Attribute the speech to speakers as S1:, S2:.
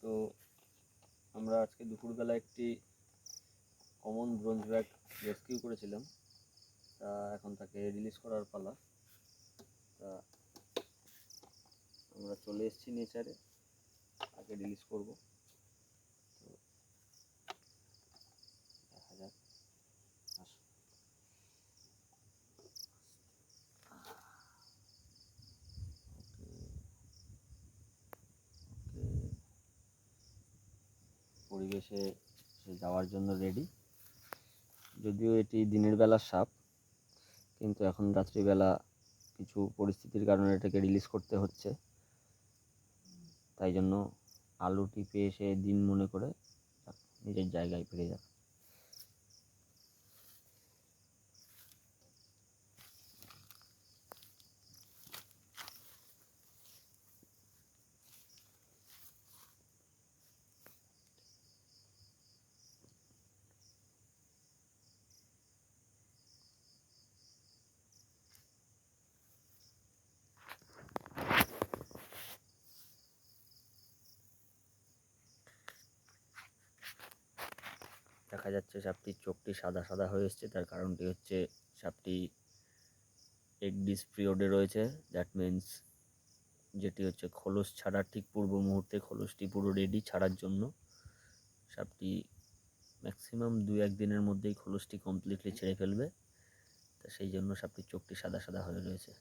S1: তো আমরা আজকে দুপুরবেলা একটি কমন ব্রোঞ্জ ব্যাগ রেস্কিউ করেছিলাম, তা এখন তাকে রিলিজ করার পালা। তা আমরা চলে এসেছি নেচারে, তাকে রিলিজ করব। তো দেখা যাক। পরিবেশে সে যাওয়ার জন্য রেডি। যদিও এটি দিনের বেলার সাপ, কিন্তু এখন রাত্রিবেলা কিছু পরিস্থিতির কারণে এটাকে রিলিজ করতে হচ্ছে। তাই জন্য আলো টিপে এসে দিন মনে করে নিজের জায়গায় ফিরে যাক। দেখা যাচ্ছে সাপটির চোখটি সাদা সাদা হয়ে এসছে। তার কারণটি হচ্ছে সাপটি এগ ডিস পিরিয়ডে রয়েছে। দ্যাট মিন্স যেটি হচ্ছে খোলস ছাড়ার ঠিক পূর্ব মুহূর্তে খোলসটি পুরো রেডি ছাড়ার জন্য। সাপটি ম্যাক্সিমাম 2-1 দিনের মধ্যেই খোলসটি কমপ্লিটলি ছেড়ে ফেলবে। তা সেই জন্য সাপটির চোখটি সাদা সাদা হয়ে রয়েছে।